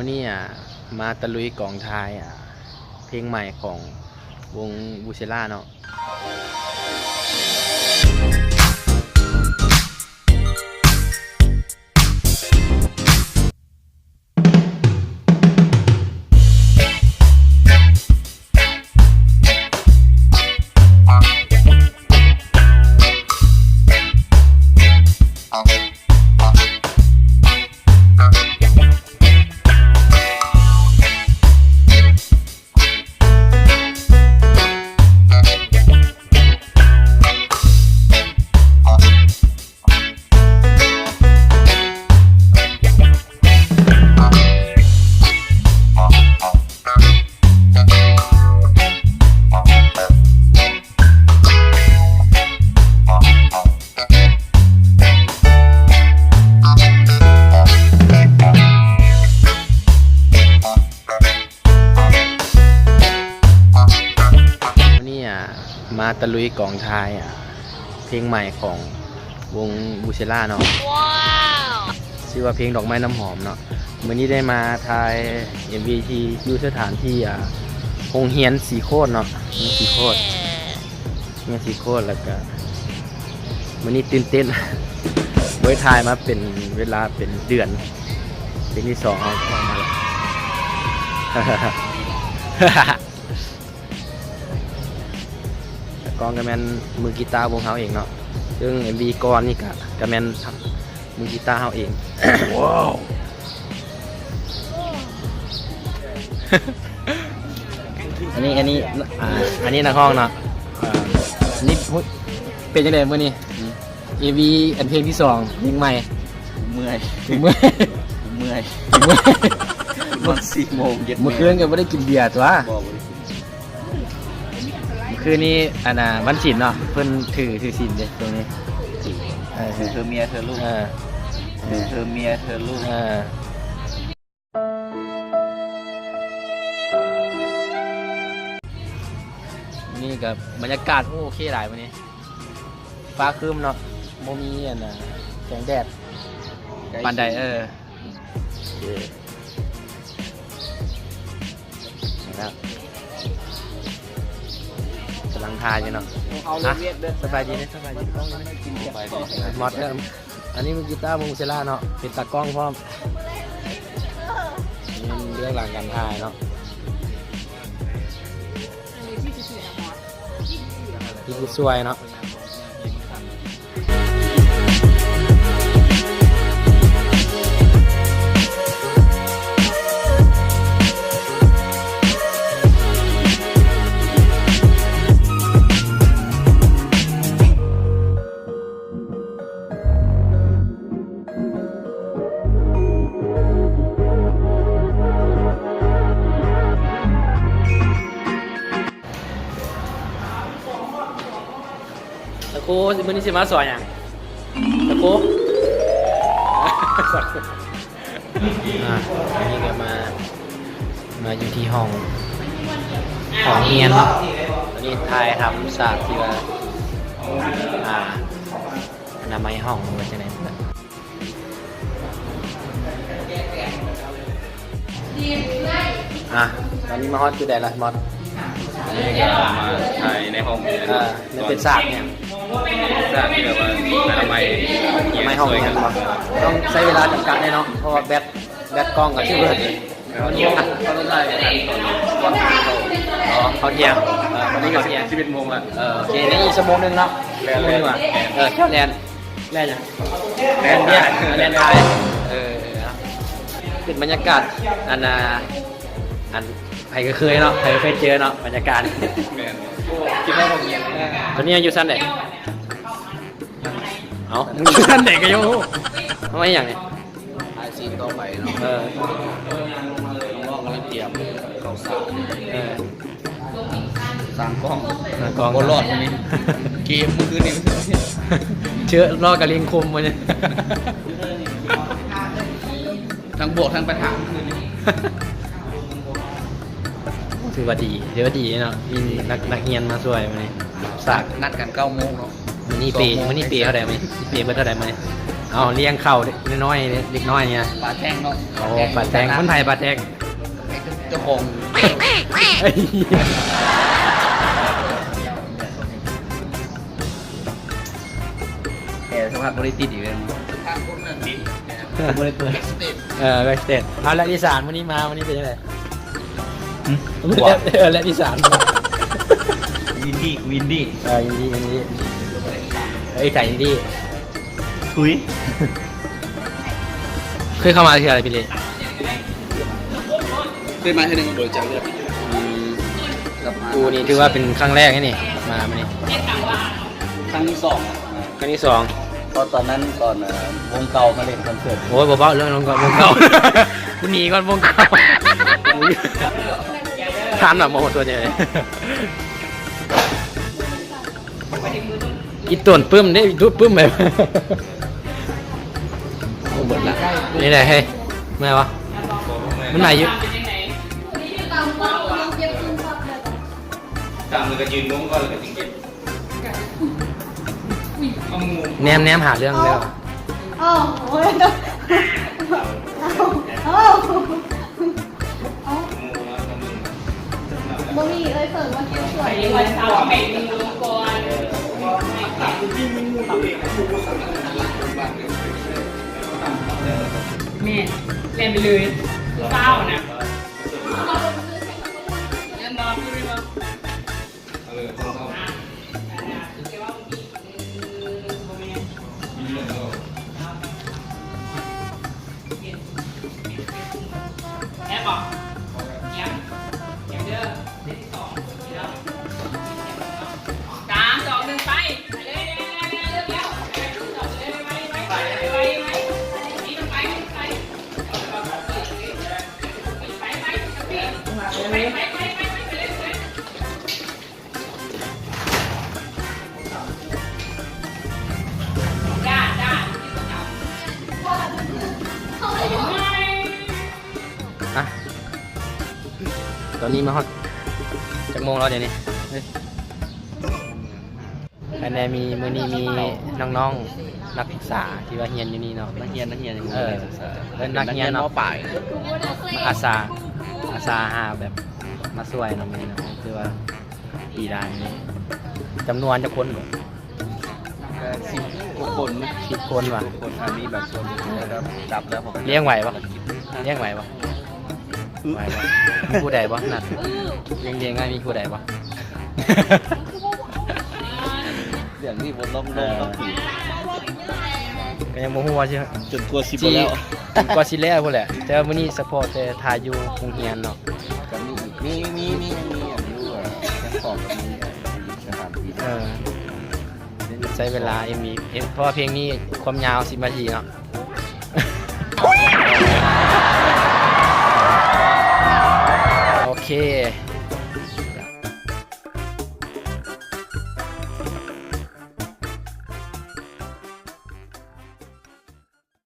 วันนี้มาตะลุยกองท้ายเพลงใหม่ของวงบูเซล่าเนาะมาตะลุยกองท้ายเพลงใหม่ของวงบูเซล่าเนาะชื่อว่าเพลงดอกไม้น้ำหอมเนาะวันนี้ได้มาถ่าย MV ที่อยู่สถานที่โรงเรียนสีโคตรเนาะสีโคตรเนี่ยสีโคตรแล้วก็วันนี้ตื่นเต้นโดยถ่ายมาเป็นเวลาเป็นเดือนเป็นที่2เอาออกมาแล้วกองกระแมนมือกีตาร์วงเขาเองเนาะซึ่ง MV ก่อนนี่กระแมนมือกีตาร์เขาเองว้าวอันนี้นักห้องเนาะนี่เป็นยังไงเมื่อนี้ MV อันเพลงที่2ยิงใหม่เมื่อยมัน4 โมงเย็นเมื่อคืนก็ไม่ได้กินเบียร์ตัวคือนี่วันศีลเนาะเพิ่นถือศีลเด้ตรงนี้เธอเมียเธอลูกเธอเมียเธอลูกนี่กับบรรยากาศโอเคหลายวันนี้ฟ้าครึ้มเนาะโมมีแสงแดดบันไดนะครับกำลังทานอยู่เนาะสบายดีนะสบายดีมอดเนี่ยอันนี้มือกีตาร์วงเซล่าเนาะเป็นตากล้องพร้อมนี่เรื่องหลังการถ่ายเนาะที่สวยเนาะตะโก้มื้อนี้สิมาสอนอย่างตะโก้อันนี้ก็มาอยู่ที่ห้องเรียนเนาะตอนนี้ถ่ายทำฉากที่ว่าอนามัยห้องมันจะไหนตอนนี้มาฮอตคือใดล่ะมอดนี่ก็มาถ่ายในห้องมันเป็นฉากเนี่ยฉากที่แบบว่าอนามัยห้องกันต้องใช้เวลาจำกัดแน่เนาะเพราะว่าแบตกล้องกับชื่อเบิร์ดวันนี้เขาต้องได้เขาเที่ยงวันนี้ก็11 โมงละโอเคนี่อีกชั่วโมงนึงเนาะชั่วโมงนึงว่ะแค่แลนยังแลนไทยเป็นบรรยากาศอันใครก็เคยเนาะใครก็เคยเจอเนาะบรรยากาศคิดว่าผมเงียบตอนนี้อยู่สั้นไหนอยู่สั้นไหนกันโย่ทำไมอย่างนี้ถ่ายซีนต่อไปเนาะน้องกำลังเตรียมเขาสร้างกล้องบนรอดวันนี้เกมเมื่อคืนนี้เชื้อรอดกับเลี้ยงคมวันนี้ทั้งบวกทั้งปัญหาถือว่าดีเนาะมีนักเรียนมาช่วยวันนี้นัดกัน9 โมงเนาะมันนี่ปีเท่าไหร่ไหมปีเท่าไหร่ไหม เอาเลี้ยงเข้าน้อยๆเด็กน้อยเนี่ย ปลาแท่งเนาะ โอ้ปลาแตงคนไทยปลาแตง เจ้าของ เอ้ย แกสภาพบริติดอีกเลยบริเปิด ไปสเตทเอาและอีสานวันนี้มาวันนี้เป็นยังไงและอีสาน วินดี้ยินดีเอ้ยไก่ยินดี คุย เคยเข้ามาที่อะไรพี่เล่ เคยมาที่หนึ่งบริจาคเลือดกับ กูนี่ถือว่าเป็นครั้งแรกนี่มานี่ ครั้งที่สอง ครั้งที่สอง เพราะตอนนั้นก่อนวงเก่ามาเล่นคอนเสิร์ต โอ้ยเบาๆเรื่องลงก่อนวงเก่ากูหนีก่อนวงเก่าทานแบบโมโหตัวเดียวเลยอีต่วนปึ้มได้ดูปึ้มแบบนี่แหละเฮ้ยไม่วะมันไหนอยู่ ตามมือก็ยืนลงก่อนแล้วก็จริง แนมหาเรื่องเด้อ โอ้โหบ่มีเลยเสริมว่าคิ้วสวย วันเสาร์แบ่งมือก่อนแม่เล่นไปเลยเฝ้านะเล่นนอนไม่ได้แอบบอกแอบเด้อเด็กที่สองแล้ว3 2 1ไปเลยเร็วไปนี่มันไปจ้าอะตอนนี้มาฮอตจากโมงแล้วเดี๋ยวนี้ภายในมีมือนี้มีน้องๆนักศึกษาที่ว่าเฮียนอยู่นี่เนาะ นักเรียนอย่าง เออเป็นนักเรียนเนาะ ป่าย อาซาหาแบบมาช่วยเนาะมื้อนี้เนาะคือว่าปีได้นี่จำนวนจะคนบ่ 10 กว่าคนนะ 10 คนว่ะ คนมีแบบคนแล้วจับแล้วผม เลี้ยงไหวปะเลี้ยงไหวปะไหวปะมีผู้ใดปะนัดเลี้ยงง่ายมีผู้ใดปะ เรื่องนี้บนล้มต้องถือ ก็ยังโมโหว่าใช่ไหม จนตัว10แล้ว ก็สิแล้วพุ่นแหละแต่ว่ามื้อนี้สปอร์ตแต่ทายอยู่โรงเรียนเนาะ ก็มีอย่างนี้แค่ของมีสถานที่ ใช้เวลาเพราะว่าเพลงนี้ความยาว10 นาทีเนาะ โอ้